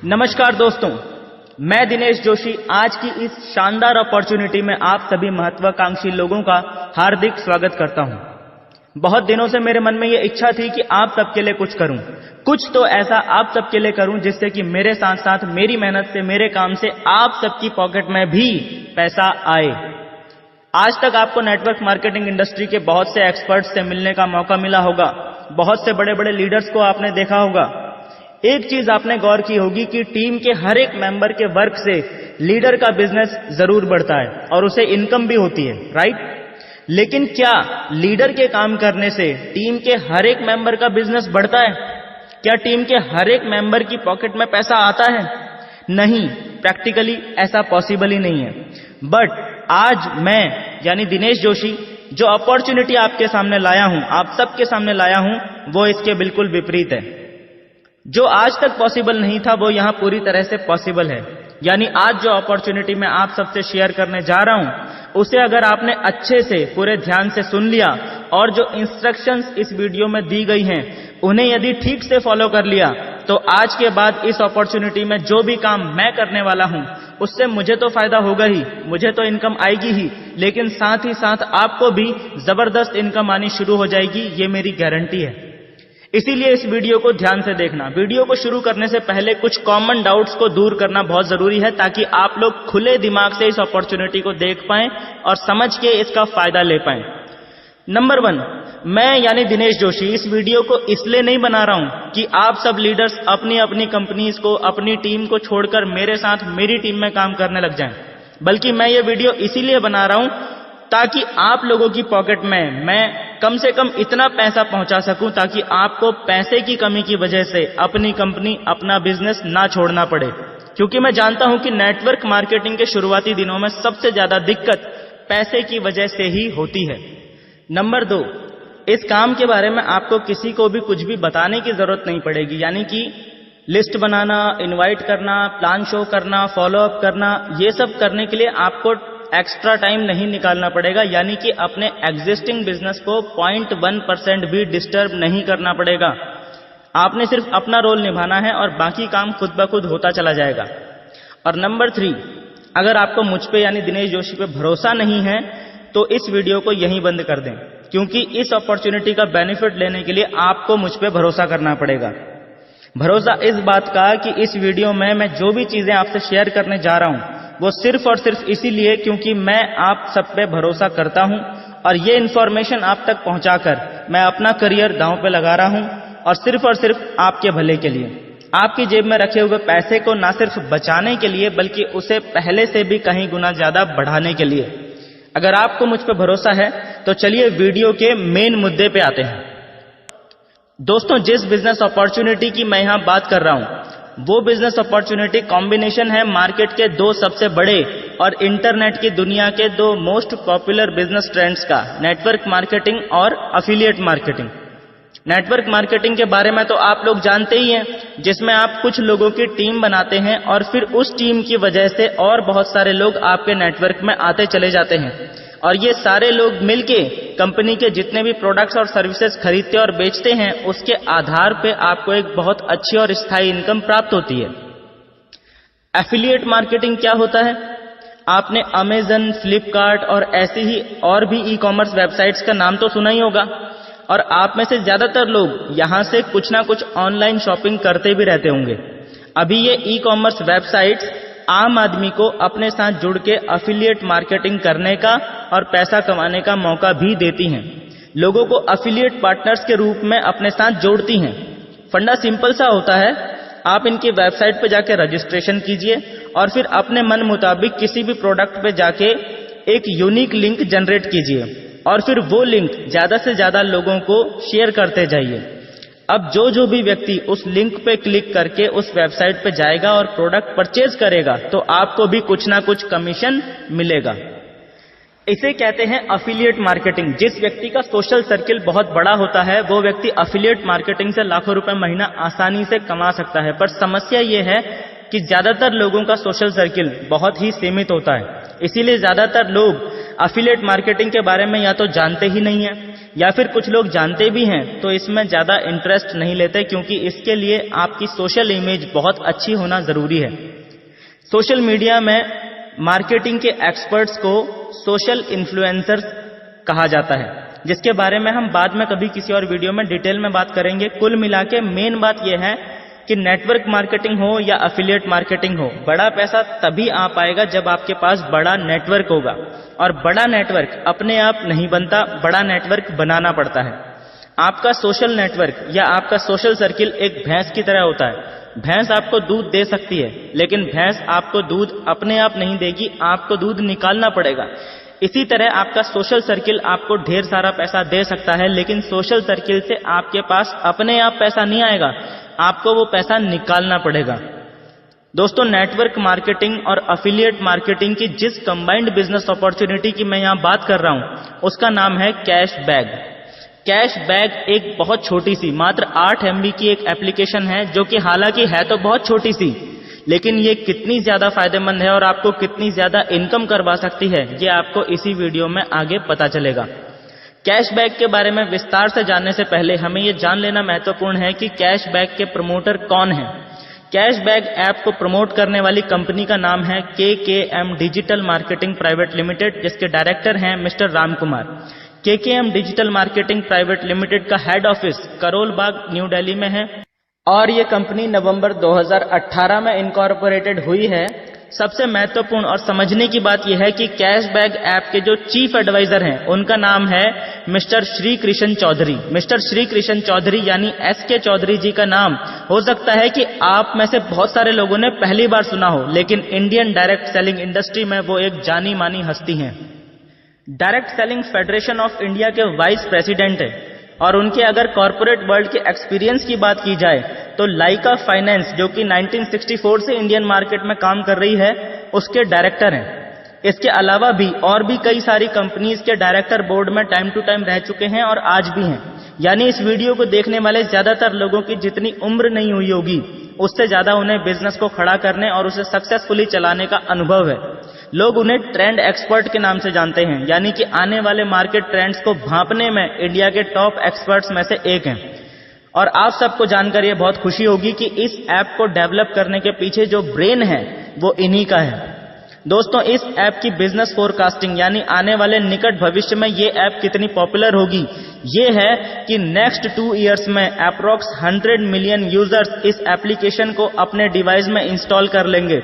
नमस्कार दोस्तों, मैं दिनेश जोशी आज की इस शानदार अपॉर्चुनिटी में आप सभी महत्वाकांक्षी लोगों का हार्दिक स्वागत करता हूं। बहुत दिनों से मेरे मन में यह इच्छा थी कि आप सबके लिए कुछ करूं, कुछ तो ऐसा आप सबके लिए करूं जिससे कि मेरे साथ साथ मेरी मेहनत से, मेरे काम से आप सबकी पॉकेट में भी पैसा आए। आज तक आपको नेटवर्क मार्केटिंग इंडस्ट्री के बहुत से एक्सपर्ट्स से मिलने का मौका मिला होगा, बहुत से बड़े बड़े लीडर्स को आपने देखा होगा। एक चीज आपने गौर की होगी कि टीम के हर एक मेंबर के वर्क से लीडर का बिजनेस जरूर बढ़ता है और उसे इनकम भी होती है, राइट? लेकिन क्या लीडर के काम करने से टीम के हर एक मेंबर का बिजनेस बढ़ता है? क्या टीम के हर एक मेंबर की पॉकेट में पैसा आता है? नहीं, प्रैक्टिकली ऐसा पॉसिबल ही नहीं है। बट आज मैं यानी दिनेश जोशी जो अपॉर्चुनिटी आपके सामने लाया हूं, आप सबके सामने लाया हूं, वो इसके बिल्कुल विपरीत है। जो आज तक पॉसिबल नहीं था वो यहां पूरी तरह से पॉसिबल है। यानी आज जो अपॉर्चुनिटी मैं आप सबसे शेयर करने जा रहा हूं, उसे अगर आपने अच्छे से पूरे ध्यान से सुन लिया और जो इंस्ट्रक्शंस इस वीडियो में दी गई हैं उन्हें यदि ठीक से फॉलो कर लिया, तो आज के बाद इस अपॉर्चुनिटी में जो भी काम मैं करने वाला हूं उससे मुझे तो फायदा होगा ही, मुझे तो इनकम आएगी ही, लेकिन साथ ही साथ आपको भी जबरदस्त इनकम आनी शुरू हो जाएगी, ये मेरी गारंटी है। इसीलिए इस वीडियो को ध्यान से देखना। वीडियो को शुरू करने से पहले कुछ कॉमन डाउट्स को दूर करना बहुत जरूरी है ताकि आप लोग खुले दिमाग से इस अपॉर्चुनिटी को देख पाएं और समझ के इसका फायदा ले पाएं। नंबर 1, मैं यानी दिनेश जोशी इस वीडियो को इसलिए नहीं बना रहा हूं कि आप सब लीडर्स अपनी अपनी कंपनीज को, अपनी टीम को छोड़कर मेरे साथ मेरी टीम में काम करने लग जाएं, बल्कि मैं ये वीडियो इसीलिए बना रहा हूं ताकि आप लोगों की पॉकेट में मैं कम से कम इतना पैसा पहुंचा सकूं ताकि आपको पैसे की कमी की वजह से अपनी कंपनी, अपना बिजनेस ना छोड़ना पड़े। क्योंकि मैं जानता हूं कि नेटवर्क मार्केटिंग के शुरुआती दिनों में सबसे ज्यादा दिक्कत पैसे की वजह से ही होती है। नंबर 2, इस काम के बारे में आपको किसी को भी कुछ भी बताने की जरूरत नहीं पड़ेगी। यानी कि लिस्ट बनाना, इनवाइट करना, प्लान शो करना, फॉलो अप करना, ये सब करने के लिए आपको एक्स्ट्रा टाइम नहीं निकालना पड़ेगा। यानी कि अपने एग्जिस्टिंग बिजनेस को 0.1% भी डिस्टर्ब नहीं करना पड़ेगा। आपने सिर्फ अपना रोल निभाना है और बाकी काम खुद ब खुद होता चला जाएगा। और नंबर 3, अगर आपको मुझ पे यानी दिनेश जोशी पे भरोसा नहीं है तो इस वीडियो को यहीं बंद कर दें, क्योंकि इस अपॉर्चुनिटी का बेनिफिट लेने के लिए आपको मुझ पे भरोसा करना पड़ेगा। भरोसा इस बात का कि इस वीडियो में मैं जो भी चीजें आपसे शेयर करने जा रहा हूं वो सिर्फ और सिर्फ इसीलिए क्योंकि मैं आप सब पे भरोसा करता हूं और ये इन्फॉर्मेशन आप तक पहुंचाकर मैं अपना करियर दांव पे लगा रहा हूं और सिर्फ आपके भले के लिए, आपकी जेब में रखे हुए पैसे को ना सिर्फ बचाने के लिए बल्कि उसे पहले से भी कहीं गुना ज्यादा बढ़ाने के लिए। अगर आपको मुझ पे भरोसा है तो चलिए वीडियो के मेन मुद्दे पे आते हैं। दोस्तों, जिस बिजनेस अपॉर्चुनिटी की मैं यहां बात कर रहा हूं वो बिजनेस अपॉर्चुनिटी कॉम्बिनेशन है मार्केट के 2 सबसे बड़े और इंटरनेट की दुनिया के 2 मोस्ट पॉपुलर बिजनेस ट्रेंड्स का, नेटवर्क मार्केटिंग और एफिलिएट मार्केटिंग। नेटवर्क मार्केटिंग के बारे में तो आप लोग जानते ही हैं, जिसमें आप कुछ लोगों की टीम बनाते हैं और फिर उस टीम की वजह से और बहुत सारे लोग आपके नेटवर्क में आते चले जाते हैं और ये सारे लोग मिलके कंपनी के जितने भी प्रोडक्ट्स और सर्विसेज खरीदते और बेचते हैं उसके आधार पे आपको एक बहुत अच्छी और स्थायी इनकम प्राप्त होती है। एफिलिएट मार्केटिंग क्या होता है? आपने अमेजन, फ्लिपकार्ट और ऐसे ही और भी ई कॉमर्स वेबसाइट्स का नाम तो सुना ही होगा और आप में से ज्यादातर लोग यहां से कुछ ना कुछ ऑनलाइन शॉपिंग करते भी रहते होंगे। अभी ये ई कॉमर्स वेबसाइट्स आम आदमी को अपने साथ जुड़ के एफिलिएट मार्केटिंग करने का और पैसा कमाने का मौका भी देती हैं। लोगों को एफिलिएट पार्टनर्स के रूप में अपने साथ जोड़ती हैं। फंडा सिंपल सा होता है, आप इनकी वेबसाइट पे जाके रजिस्ट्रेशन कीजिए और फिर अपने मन मुताबिक किसी भी प्रोडक्ट पे जाके एक यूनिक लिंक जनरेट कीजिए और फिर वो लिंक ज्यादा से ज्यादा लोगों को शेयर करते जाइए। अब जो भी व्यक्ति उस लिंक पे क्लिक करके उस वेबसाइट पे जाएगा और प्रोडक्ट परचेज करेगा तो आपको भी कुछ ना कुछ कमीशन मिलेगा। इसे कहते हैं एफिलिएट मार्केटिंग। जिस व्यक्ति का सोशल सर्किल बहुत बड़ा होता है वो व्यक्ति एफिलिएट मार्केटिंग से लाखों रुपए महीना आसानी से कमा सकता है। पर समस्या ये है कि ज्यादातर लोगों का सोशल सर्किल बहुत ही सीमित होता है, इसीलिए ज्यादातर लोग एफिलिएट मार्केटिंग के बारे में या तो जानते ही नहीं है या फिर कुछ लोग जानते भी हैं तो इसमें ज़्यादा इंटरेस्ट नहीं लेते, क्योंकि इसके लिए आपकी सोशल इमेज बहुत अच्छी होना ज़रूरी है। सोशल मीडिया में मार्केटिंग के एक्सपर्ट्स को सोशल इन्फ्लुएंसर्स कहा जाता है, जिसके बारे में हम बाद में कभी किसी और वीडियो में डिटेल में बात करेंगे। कुल मिला के मेन बात यह है कि नेटवर्क मार्केटिंग हो या एफिलिएट मार्केटिंग हो, बड़ा पैसा तभी आ पाएगा जब आपके पास बड़ा नेटवर्क होगा। और बड़ा नेटवर्क अपने आप नहीं बनता, बड़ा नेटवर्क बनाना पड़ता है। आपका सोशल नेटवर्क या आपका सोशल सर्किल एक भैंस की तरह होता है। भैंस आपको दूध दे सकती है, लेकिन भैंस आपको दूध अपने आप नहीं देगी, आपको दूध निकालना पड़ेगा। इसी तरह आपका सोशल सर्किल आपको ढेर सारा पैसा दे सकता है, लेकिन सोशल सर्किल से आपके पास अपने आप पैसा नहीं आएगा, आपको वो पैसा निकालना पड़ेगा। दोस्तों, नेटवर्क मार्केटिंग और एफिलिएट मार्केटिंग की जिस कंबाइंड बिजनेस अपॉर्चुनिटी की मैं यहां बात कर रहा हूं, उसका नाम है कैश बैग। कैश बैग एक बहुत छोटी सी, मात्र 8 MB की एक एप्लीकेशन है, जो कि हालांकि है तो बहुत छोटी सी, लेकिन ये कितनी ज्यादा फायदेमंद है और आपको कितनी ज्यादा इनकम करवा सकती है, ये आपको इसी वीडियो में आगे पता चलेगा। कैशबैक के बारे में विस्तार से जानने से पहले हमें यह जान लेना महत्वपूर्ण है कि कैशबैक के प्रमोटर कौन हैं। कैशबैक ऐप को प्रमोट करने वाली कंपनी का नाम है KKM digital marketing private limited, जिसके डायरेक्टर हैं mister Ram Kumar. KKM digital marketing private limited का head office Karol Bagh, new Delhi में है और ये कंपनी नवंबर 2018 में इनकॉर्पोरेटेड हुई है। सबसे महत्वपूर्ण और समझने की बात यह है कि कैशबैक ऐप के जो चीफ एडवाइजर हैं, उनका नाम है मिस्टर श्री कृष्ण चौधरी। मिस्टर श्री कृष्ण चौधरी यानी SK चौधरी जी का नाम हो सकता है कि आप में से बहुत सारे लोगों ने पहली बार सुना हो, लेकिन इंडियन डायरेक्ट सेलिंग इंडस्ट्री में वो एक जानी मानी हस्ती हैं। Direct selling federation of India के वाइस प्रेसिडेंट है और उनके अगर कॉर्पोरेट वर्ल्ड के एक्सपीरियंस की बात की जाए तो लाइका फाइनेंस, जो कि 1964 से इंडियन मार्केट में काम कर रही है, उसके डायरेक्टर हैं। इसके अलावा भी और भी कई सारी कंपनीज के डायरेक्टर बोर्ड में टाइम टू टाइम रह चुके हैं और आज भी हैं। यानी इस वीडियो को देखने वाले ज्यादातर लोगों की जितनी उम्र नहीं हुई होगी, उससे ज्यादा उन्हें बिजनेस को खड़ा करने और उसे सक्सेसफुली चलाने का अनुभव है। लोग उन्हें ट्रेंड एक्सपर्ट के नाम से जानते हैं, यानी कि आने वाले मार्केट ट्रेंड्स को भांपने में इंडिया के टॉप एक्सपर्ट्स में से एक हैं। और आप सबको जानकर यह बहुत खुशी होगी कि इस ऐप को डेवलप करने के पीछे जो ब्रेन है वो इन्हीं का है। दोस्तों, इस ऐप की बिजनेस फोरकास्टिंग यानी आने वाले निकट भविष्य में ये ऐप कितनी पॉपुलर होगी, ये है कि नेक्स्ट 2 इयर्स में अप्रोक्स 100 मिलियन यूजर्स इस एप्लीकेशन को अपने डिवाइस में इंस्टॉल कर लेंगे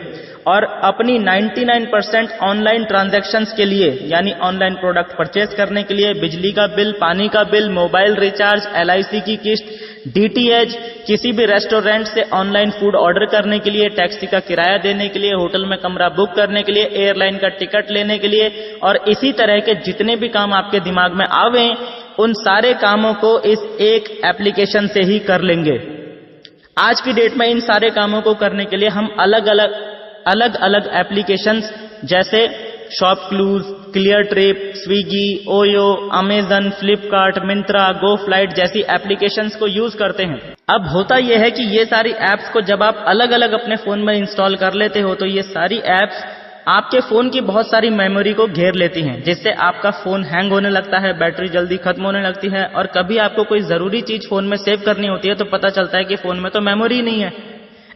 और अपनी 99% ऑनलाइन ट्रांजैक्शंस के लिए, यानी ऑनलाइन प्रोडक्ट परचेज करने के लिए, बिजली का बिल, पानी का बिल, मोबाइल रिचार्ज, LIC की किस्त, DTH, किसी भी रेस्टोरेंट से ऑनलाइन फूड ऑर्डर करने के लिए, टैक्सी का किराया देने के लिए, होटल में कमरा बुक करने के लिए, एयरलाइन का टिकट लेने के लिए और इसी तरह के जितने भी काम आपके दिमाग में आवे, उन सारे कामों को इस एक एप्लीकेशन से ही कर लेंगे। आज की डेट में इन सारे कामों को करने के लिए हम अलग अलग एप्लीकेशंस जैसे ShopClues, Cleartrip, Swiggy, OYO, Amazon, Flipkart, Myntra, go flight जैसी एप्लीकेशंस को यूज करते हैं। अब होता यह है कि ये सारी एप्स को जब आप अलग अलग अपने फोन में इंस्टॉल कर लेते हो तो ये सारी एप्स आपके फोन की बहुत सारी मेमोरी को घेर लेती हैं, जिससे आपका फोन हैंग होने लगता है, बैटरी जल्दी खत्म होने लगती है और कभी आपको कोई जरूरी चीज फोन में सेव करनी होती है तो पता चलता है कि फोन में तो मेमोरी नहीं है।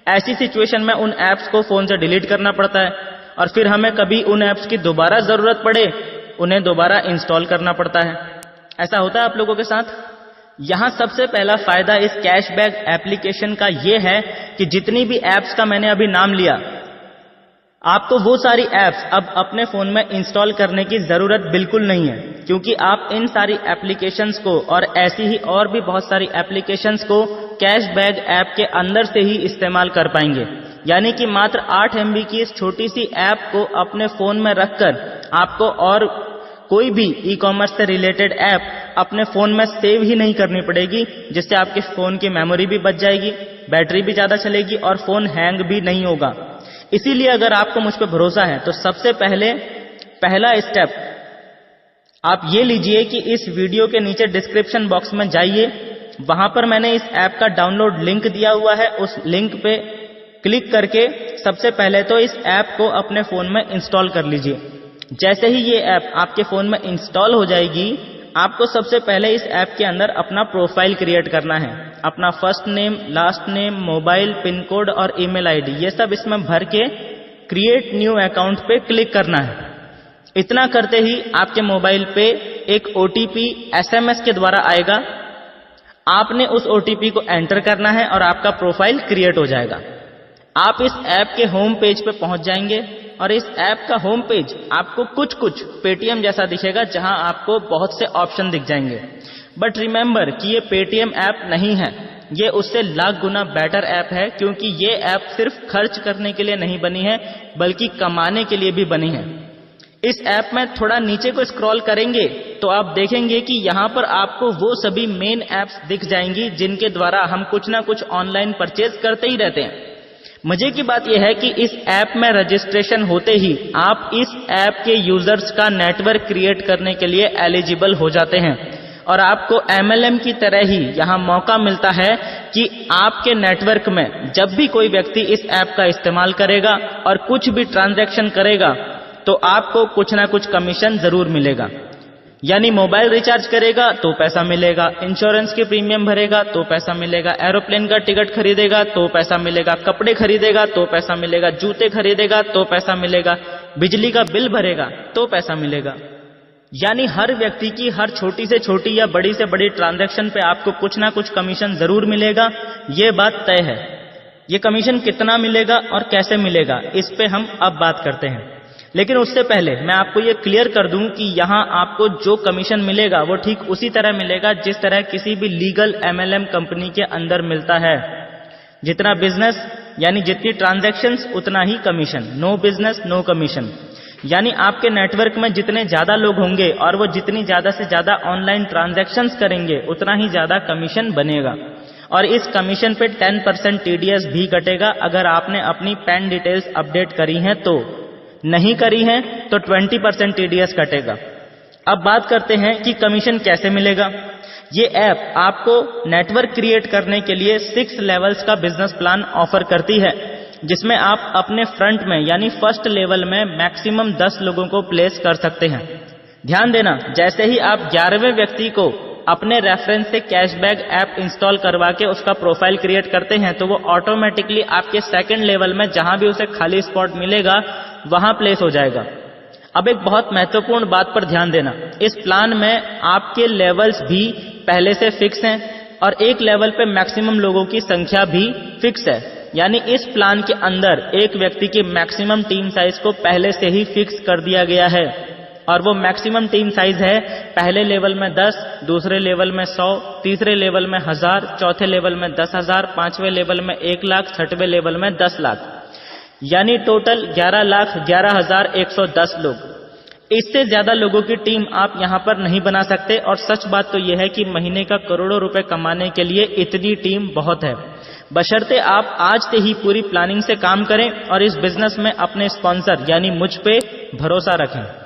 ऐसी सिचुएशन में उन एप्स को फोन से डिलीट करना पड़ता है और फिर हमें कभी उन एप्स की दोबारा जरूरत पड़े, उन्हें दोबारा इंस्टॉल करना पड़ता है। ऐसा होता है आप लोगों के साथ? यहां सबसे पहला फायदा इस कैशबैक एप्लीकेशन का यह है कि जितनी भी एप्स का मैंने अभी नाम लिया, आपको वो सारी एप्स अब अपने फोन में इंस्टॉल करने की जरूरत बिल्कुल नहीं है, क्योंकि आप इन सारी एप्लीकेशंस को और ऐसी ही और भी बहुत सारी एप्लीकेशंस को कैशबैक ऐप के अंदर से ही इस्तेमाल कर पाएंगे। यानी कि मात्र 8 MB की इस छोटी सी ऐप को अपने फोन में रखकर आपको और कोई भी ई-कॉमर्स से रिलेटेड ऐप अपने फोन में सेव ही नहीं करनी पड़ेगी, जिससे आपके फोन की मेमोरी भी बच जाएगी, बैटरी भी ज्यादा चलेगी और फोन हैंग भी नहीं होगा। इसीलिए अगर आपको मुझ पर भरोसा है तो सबसे पहला स्टेप आप ये लीजिए कि इस वीडियो के नीचे डिस्क्रिप्शन बॉक्स में जाइए, वहां पर मैंने इस ऐप का डाउनलोड लिंक दिया हुआ है। उस लिंक पे क्लिक करके सबसे पहले तो इस ऐप को अपने फोन में इंस्टॉल कर लीजिए। जैसे ही ये ऐप आपके फोन में इंस्टॉल हो जाएगी, आपको सबसे पहले इस ऐप के अंदर अपना प्रोफाइल क्रिएट करना है। अपना first name, last name, mobile, pin code और ईमेल आईडी ये सब इसमें भर के क्रिएट न्यू अकाउंट पे क्लिक करना है। इतना करते ही आपके मोबाइल पे एक ओटीपी एसएमएस के द्वारा आएगा। आपने उस ओटीपी को एंटर करना है और आपका प्रोफाइल क्रिएट हो जाएगा। आप इस ऐप के होम पेज पे पहुंच जाएंगे और इस ऐप का होम पेज आपको कुछ पेटीएम जैसा दिखेगा, जहां आपको बहुत से ऑप्शन दिख जाएंगे। बट रिमेंबर कि ये पेटीएम ऐप नहीं है, ये उससे लाख गुना बेटर ऐप है, क्योंकि ये ऐप सिर्फ खर्च करने के लिए नहीं बनी है बल्कि कमाने के लिए भी बनी है। इस ऐप में थोड़ा नीचे को स्क्रॉल करेंगे तो आप देखेंगे कि यहाँ पर आपको वो सभी मेन ऐप्स दिख जाएंगी जिनके द्वारा हम कुछ ना कुछ ऑनलाइन परचेज करते ही रहते हैं। मजे की बात यह है कि इस ऐप में रजिस्ट्रेशन होते ही आप इस ऐप के यूजर्स का नेटवर्क क्रिएट करने के लिए एलिजिबल हो जाते हैं और आपको MLM की तरह ही यहाँ मौका मिलता है कि आपके नेटवर्क में जब भी कोई व्यक्ति इस ऐप का इस्तेमाल करेगा और कुछ भी ट्रांजैक्शन करेगा तो आपको कुछ ना कुछ कमीशन जरूर मिलेगा। यानी मोबाइल रिचार्ज करेगा तो पैसा मिलेगा, इंश्योरेंस के प्रीमियम भरेगा तो पैसा मिलेगा, एरोप्लेन का टिकट खरीदेगा तो पैसा मिलेगा, कपड़े खरीदेगा तो पैसा मिलेगा, जूते खरीदेगा तो पैसा मिलेगा, बिजली का बिल भरेगा तो पैसा मिलेगा। यानी हर व्यक्ति की हर छोटी से छोटी या बड़ी से बड़ी ट्रांजैक्शन पे आपको कुछ ना कुछ कमीशन जरूर मिलेगा, ये बात तय है। ये कमीशन कितना मिलेगा और कैसे मिलेगा इस पे हम अब बात करते हैं। लेकिन उससे पहले मैं आपको ये क्लियर कर दूं कि यहाँ आपको जो कमीशन मिलेगा वो ठीक उसी तरह मिलेगा जिस तरह किसी भी लीगल MLM कंपनी के अंदर मिलता है। जितना बिजनेस यानी जितनी ट्रांजैक्शंस उतना ही commission, no business no commission. यानी आपके नेटवर्क में जितने ज्यादा लोग होंगे और वो जितनी ज्यादा से ज्यादा ऑनलाइन ट्रांजैक्शंस करेंगे उतना ही ज्यादा कमीशन बनेगा। और इस कमीशन पे 10% TDS भी कटेगा अगर आपने अपनी पैन डिटेल्स अपडेट करी हैं तो। नहीं करी है तो 20% TDS कटेगा। अब बात करते हैं कि कमीशन कैसे मिलेगा। ये ऐप आपको नेटवर्क क्रिएट करने के लिए 6 लेवल्स का बिजनेस प्लान ऑफर करती है, जिसमें आप अपने फ्रंट में यानी फर्स्ट लेवल में मैक्सिमम 10 लोगों को प्लेस कर सकते हैं। ध्यान देना, जैसे ही आप 11वें व्यक्ति को अपने रेफरेंस से कैशबैक ऐप इंस्टॉल करवा के उसका प्रोफाइल क्रिएट करते हैं तो वो ऑटोमेटिकली आपके सेकंड लेवल में जहां भी उसे खाली स्पॉट मिलेगा वहां प्लेस हो जाएगा। अब एक बहुत महत्वपूर्ण बात पर ध्यान देना, इस प्लान में आपके लेवल्स भी पहले से फिक्स हैं और एक लेवल पे मैक्सिमम लोगों की संख्या भी फिक्स है। यानी इस प्लान के अंदर एक व्यक्ति की मैक्सिमम टीम साइज को पहले से ही फिक्स कर दिया गया है और वो मैक्सिमम टीम साइज है पहले लेवल में 10, दूसरे लेवल में 100, तीसरे लेवल में 1000, चौथे लेवल में 10,000, पांचवें लेवल में 1 लाख, छठवें लेवल में 10 लाख। यानी टोटल 11,11,110 लोग। इससे ज्यादा लोगों की टीम आप यहां पर नहीं बना सकते और सच बात तो यह है कि महीने का करोड़ों रुपए कमाने के लिए इतनी टीम बहुत है, बशर्ते आप आज से ही पूरी प्लानिंग से काम करें और इस बिजनेस में अपने स्पॉन्सर यानी मुझ पे भरोसा रखें।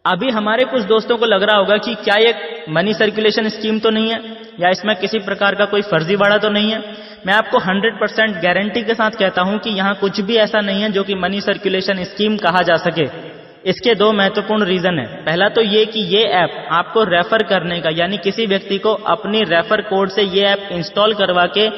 अभी हमारे कुछ दोस्तों को लग रहा होगा कि क्या ये मनी सर्कुलेशन स्कीम तो नहीं है या इसमें किसी प्रकार का कोई फर्जीवाड़ा तो नहीं है। मैं आपको 100% गारंटी के साथ कहता हूं कि यहां कुछ भी ऐसा नहीं है जो कि मनी सर्कुलेशन स्कीम कहा जा सके। इसके 2 महत्वपूर्ण रीजन है। पहला तो ये कि ये ऐप आपको रेफर करने का यानी किसी व्यक्ति को अपनी रेफर कोड से ये ऐप इंस्टॉल करवा के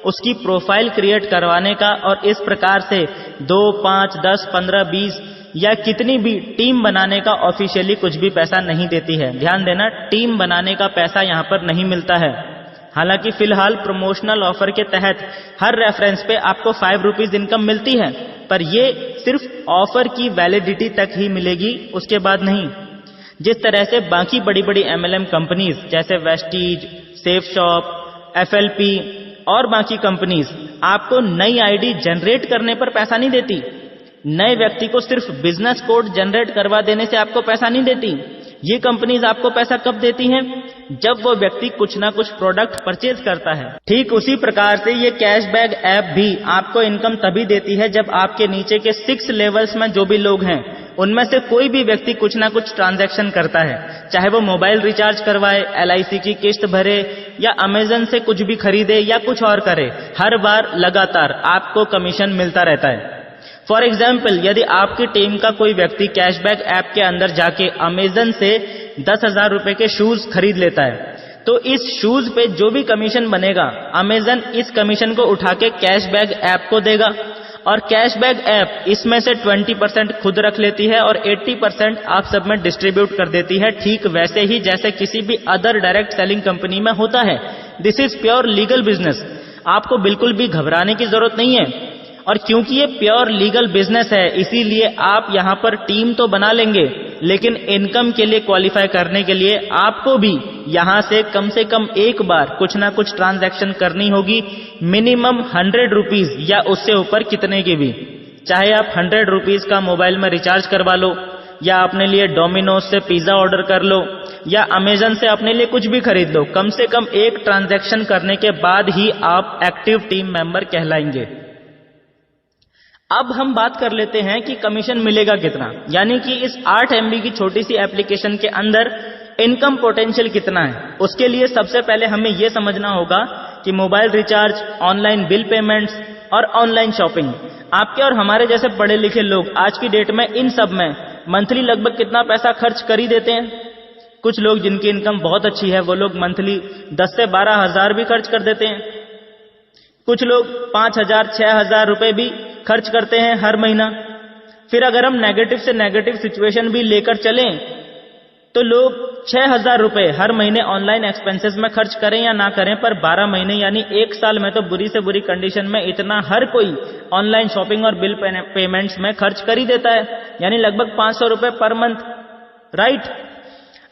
उसकी प्रोफाइल क्रिएट करवाने का और इस प्रकार से 2, 5, 10, 15, 20 या कितनी भी टीम बनाने का ऑफिशियली कुछ भी पैसा नहीं देती है। ध्यान देना, टीम बनाने का पैसा यहां पर नहीं मिलता है। हालांकि फिलहाल प्रमोशनल ऑफर के तहत हर रेफरेंस पे आपको 5 रुपीज इनकम मिलती है, पर ये सिर्फ ऑफर की वैलिडिटी तक ही मिलेगी, उसके बाद नहीं। जिस तरह से बाकी बड़ी बड़ी MLM कंपनीज जैसे वेस्टीज, सेफ शॉप, FLP और बाकी कंपनीज आपको नई आईडी जनरेट करने पर पैसा नहीं देती। नए व्यक्ति को सिर्फ बिजनेस कोड जनरेट करवा देने से आपको पैसा नहीं देती। ये कंपनीज आपको पैसा कब देती हैं? जब वो व्यक्ति कुछ ना कुछ प्रोडक्ट परचेज करता है। ठीक उसी प्रकार से ये कैशबैक ऐप भी आपको इनकम तभी देती है जब आपके नीचे के 6 लेवल्स में जो भी लोग हैं उनमें से कोई भी व्यक्ति कुछ ना कुछ ट्रांजैक्शन करता है, चाहे वो मोबाइल रिचार्ज करवाए, LIC की किस्त भरे या अमेजन से कुछ भी खरीदे या कुछ और करे, हर बार लगातार आपको कमीशन मिलता रहता है। फॉर एग्जाम्पल, यदि आपकी टीम का कोई व्यक्ति कैशबैक ऐप के अंदर जाके अमेजन से 10,000 रुपए के शूज खरीद लेता है, तो इस शूज पे जो भी कमीशन बनेगा अमेजन इस कमीशन को उठा के कैशबैक ऐप को देगा, और कैशबैक ऐप इसमें से 20% खुद रख लेती है और 80% आप सब में डिस्ट्रीब्यूट कर देती है, ठीक वैसे ही जैसे किसी भी अदर डायरेक्ट सेलिंग कंपनी में होता है। This is pure legal business, आपको बिल्कुल भी घबराने की जरूरत नहीं है। और क्योंकि ये प्योर लीगल बिजनेस है इसीलिए आप यहां पर टीम तो बना लेंगे, लेकिन इनकम के लिए क्वालिफाई करने के लिए आपको भी यहां से कम एक बार कुछ ना कुछ ट्रांजैक्शन करनी होगी, मिनिमम 100 रुपीज या उससे ऊपर कितने की भी। चाहे आप 100 रुपीज का मोबाइल में रिचार्ज करवा लो, या अपने लिए डोमिनोज से पिज्जा ऑर्डर कर लो, या अमेजन से अपने लिए कुछ भी खरीद लो, कम से कम एक ट्रांजैक्शन करने के बाद ही आप एक्टिव टीम मेंबर कहलाएंगे। अब हम बात कर लेते हैं कि कमीशन मिलेगा कितना, यानी कि इस 8 MB की छोटी सी एप्लीकेशन के अंदर इनकम पोटेंशियल कितना है। उसके लिए सबसे पहले हमें यह समझना होगा कि mobile recharge, online bill payments और ऑनलाइन शॉपिंग, आपके और हमारे जैसे पढ़े लिखे लोग आज की डेट में इन सब में मंथली लगभग कितना पैसा खर्च कर ही देते हैं। कुछ लोग जिनकी इनकम बहुत अच्छी है वो लोग मंथली 10 से 12 हजार भी खर्च कर देते हैं। कुछ लोग 5,000 6,000 रुपए भी खर्च करते हैं हर महीना। फिर अगर हम नेगेटिव से नेगेटिव सिचुएशन भी लेकर चलें तो लोग 6,000 रुपए हर महीने ऑनलाइन एक्सपेंसेस में खर्च करें या ना करें, पर 12 महीने यानी 1 साल में तो बुरी से बुरी कंडीशन में इतना हर कोई ऑनलाइन शॉपिंग और बिल पेमेंट्स में खर्च कर ही देता है, यानी लगभग 500 रुपए पर मंथ, राइट।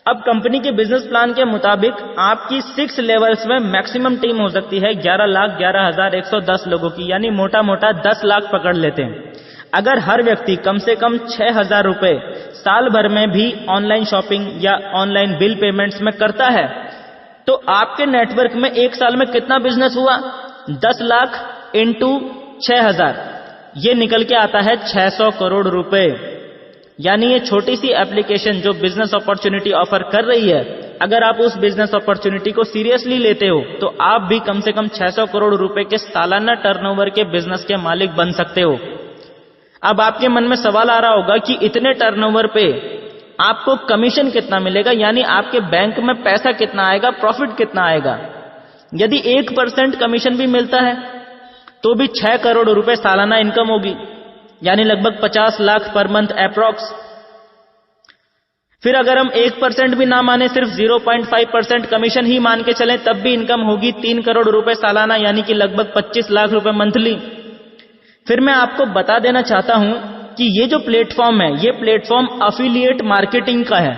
अब कंपनी के बिजनेस प्लान के मुताबिक आपकी 6 लेवल्स में मैक्सिमम टीम हो सकती है 11,11,110 लोगों की, यानी मोटा मोटा 10 लाख पकड़ लेते हैं। अगर हर व्यक्ति कम से कम 6,000 रुपए साल भर में भी ऑनलाइन शॉपिंग या ऑनलाइन बिल पेमेंट्स में करता है तो आपके नेटवर्क में 1 साल में कितना बिजनेस हुआ? 10 लाख इंटू 6,000, ये निकल के आता है 600 करोड़ रुपए। यानी ये छोटी सी एप्लीकेशन जो बिजनेस अपॉर्चुनिटी ऑफर कर रही है, अगर आप उस बिजनेस अपॉर्चुनिटी को सीरियसली लेते हो तो आप भी कम से कम 600 करोड़ रुपए के सालाना टर्नओवर के बिजनेस के मालिक बन सकते हो। अब आपके मन में सवाल आ रहा होगा कि इतने टर्नओवर पे आपको कमीशन कितना मिलेगा, यानी आपके बैंक में पैसा कितना आएगा, प्रॉफिट कितना आएगा। यदि 1% कमीशन भी मिलता है तो भी 6 करोड़ रुपए सालाना इनकम होगी, यानी लगभग 50 लाख पर मंथ अप्रॉक्स। फिर अगर हम 1% भी ना माने, सिर्फ 0.5% कमीशन ही मान के चलें, तब भी इनकम होगी 3 करोड़ रुपए सालाना, यानी कि लगभग 25 लाख रुपए मंथली। फिर मैं आपको बता देना चाहता हूं कि ये जो प्लेटफॉर्म है, ये प्लेटफॉर्म अफिलिएट मार्केटिंग का है,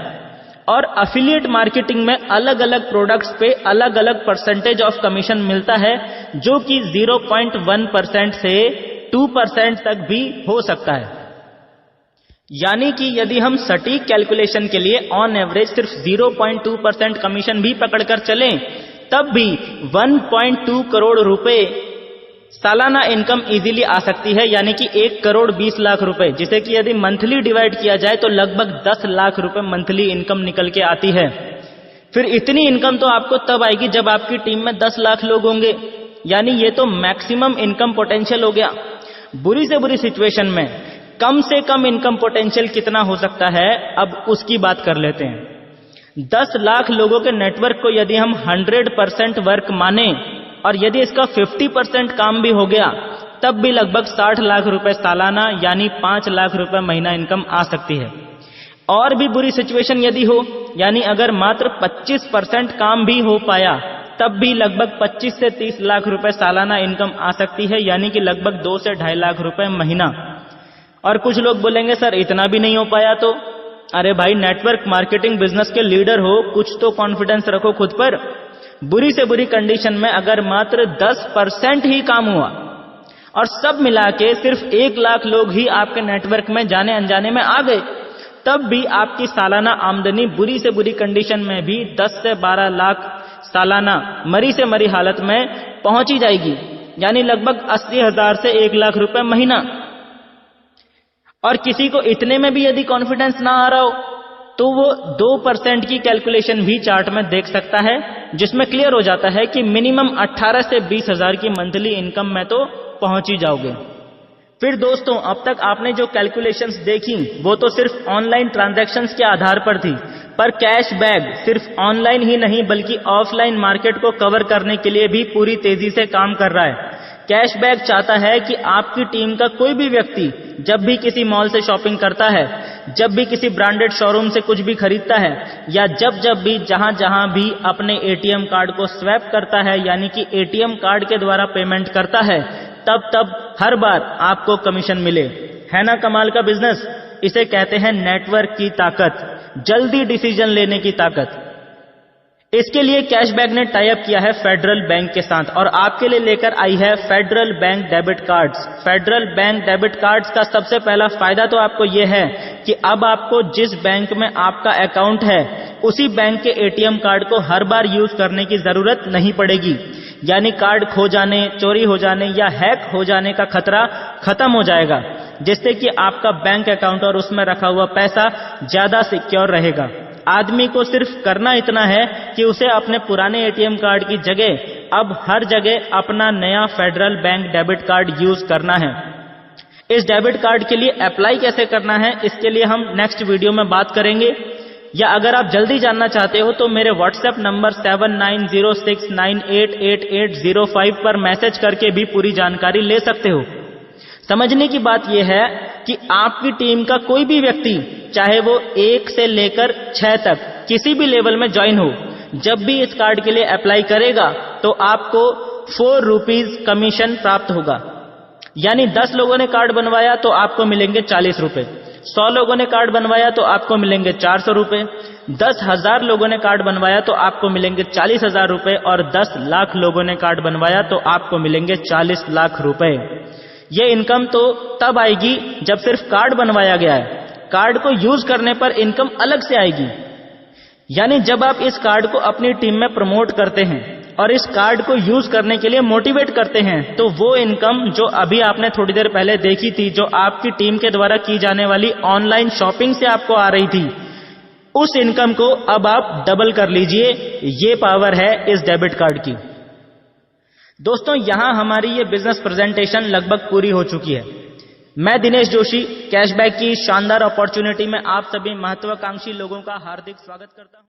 और अफिलिएट मार्केटिंग में अलग अलग प्रोडक्ट्स पे अलग अलग परसेंटेज ऑफ कमीशन मिलता है, जो कि 0.1% से 2% तक भी हो सकता है। यानी कि यदि हम सटीक कैलकुलेशन के लिए ऑन एवरेज सिर्फ 0.2% कमीशन भी पकड़कर चलें, तब भी 1.2 करोड़ रुपए सालाना इनकम इजीली आ सकती है, यानी कि 1 करोड़ 20 लाख रुपए, जिसे कि यदि मंथली डिवाइड किया जाए तो लगभग 10 लाख रुपए मंथली इनकम निकल के आती है। फिर इतनी इनकम तो आपको तब आएगी जब आपकी टीम में 10 लाख लोग होंगे, यानी ये तो मैक्सिमम इनकम पोटेंशियल हो गया। बुरी से बुरी सिचुएशन में कम से कम इनकम पोटेंशियल कितना हो सकता है, अब उसकी बात कर लेते हैं। 10 लाख लोगों के नेटवर्क को यदि हम 100% वर्क माने और यदि इसका 50% काम भी हो गया, तब भी लगभग 60 लाख रुपए सालाना यानी 5 लाख रुपए महीना इनकम आ सकती है। और भी बुरी सिचुएशन यदि हो, यानी अगर मात्र 25% काम भी हो पाया, तब भी लगभग 25 से 30 लाख रुपए सालाना इनकम आ सकती है, यानी कि लगभग 2 से 2.5 लाख रुपए महीना। और कुछ लोग बोलेंगे सर इतना भी नहीं हो पाया तो? अरे भाई, नेटवर्क मार्केटिंग बिजनेस के लीडर हो, कुछ तो कॉन्फिडेंस रखो खुद पर। बुरी से बुरी कंडीशन में अगर मात्र 10% ही काम हुआ और सब मिला के सिर्फ 1 लाख लोग ही आपके नेटवर्क में जाने अनजाने में आ गए, तब भी आपकी सालाना आमदनी बुरी से बुरी कंडीशन में भी 10 से 12 लाख सालाना मरी से मरी हालत में पहुंची जाएगी, यानी लगभग 80,000 से 1 लाख रुपए महीना। और किसी को इतने में भी यदि कॉन्फिडेंस ना आ रहा हो तो वो 2% की कैलकुलेशन भी चार्ट में देख सकता है, जिसमें क्लियर हो जाता है कि मिनिमम 18 से 20,000 की मंथली इनकम में तो पहुंच ही जाओगे। फिर दोस्तों, अब तक आपने जो कैलकुलेशंस देखी वो तो सिर्फ ऑनलाइन ट्रांजैक्शंस के आधार पर थी, पर कैशबैक सिर्फ ऑनलाइन ही नहीं बल्कि ऑफलाइन मार्केट को कवर करने के लिए भी पूरी तेजी से काम कर रहा है। कैशबैक चाहता है कि आपकी टीम का कोई भी व्यक्ति जब भी किसी मॉल से शॉपिंग करता है, जब भी किसी ब्रांडेड शोरूम से कुछ भी खरीदता है, या जब भी जहां भी अपने एटीएम कार्ड को स्वैप करता है, यानी कि एटीएम कार्ड के द्वारा पेमेंट करता है, तब हर बार आपको कमीशन मिले। है ना कमाल का बिजनेस? इसे कहते हैं नेटवर्क की ताकत, जल्दी डिसीजन लेने की ताकत। इसके लिए कैशबैक ने टाई अप किया है फेडरल बैंक के साथ और आपके लिए लेकर आई है federal bank debit cards. Federal bank debit cards का सबसे पहला फायदा तो आपको यह है कि अब आपको जिस बैंक में आपका अकाउंट है उसी बैंक के एटीएम कार्ड को हर बार यूज करने की जरूरत नहीं पड़ेगी, यानी कार्ड खो जाने, चोरी हो जाने या हैक हो जाने का खतरा खत्म हो जाएगा, जिससे कि आपका बैंक अकाउंट और उसमें रखा हुआ पैसा ज्यादा सिक्योर रहेगा। आदमी को सिर्फ करना इतना है कि उसे अपने पुराने एटीएम कार्ड की जगह अब हर जगह अपना नया federal bank debit card use करना है। इस डेबिट कार्ड के लिए अप्लाई कैसे करना है, इसके लिए हम नेक्स्ट वीडियो में बात करेंगे, या अगर आप जल्दी जानना चाहते हो तो मेरे व्हाट्सएप नंबर 7906988805 पर मैसेज करके भी पूरी जानकारी ले सकते हो। समझने की बात यह है कि आपकी टीम का कोई भी व्यक्ति, चाहे वो 1 से लेकर 6 तक किसी भी लेवल में ज्वाइन हो, जब भी इस कार्ड के लिए अप्लाई करेगा तो आपको 4 रुपीज कमीशन प्राप्त होगा। यानी 10 लोगों ने कार्ड बनवाया तो आपको मिलेंगे 40 रुपए, 100 लोगों ने कार्ड बनवाया तो आपको मिलेंगे 400 रुपए, 10,000 लोगों ने कार्ड बनवाया तो आपको मिलेंगे 40,000 रुपए, और 10 लाख लोगों ने कार्ड बनवाया तो आपको मिलेंगे 40 लाख रुपए। ये इनकम तो तब आएगी जब सिर्फ कार्ड बनवाया गया है, कार्ड को यूज करने पर इनकम अलग से आएगी। यानी जब आप इस कार्ड को अपनी टीम में प्रमोट करते हैं और इस कार्ड को यूज करने के लिए मोटिवेट करते हैं, तो वो इनकम जो अभी आपने थोड़ी देर पहले देखी थी, जो आपकी टीम के द्वारा की जाने वाली ऑनलाइन शॉपिंग से आपको आ रही थी, उस इनकम को अब आप डबल कर लीजिए। ये पावर है इस डेबिट कार्ड की। दोस्तों, यहां हमारी ये बिजनेस प्रेजेंटेशन लगभग पूरी हो चुकी है। मैं दिनेश जोशी कैशबैक की शानदार अपॉर्चुनिटी में आप सभी महत्वाकांक्षी लोगों का हार्दिक स्वागत करता हूं।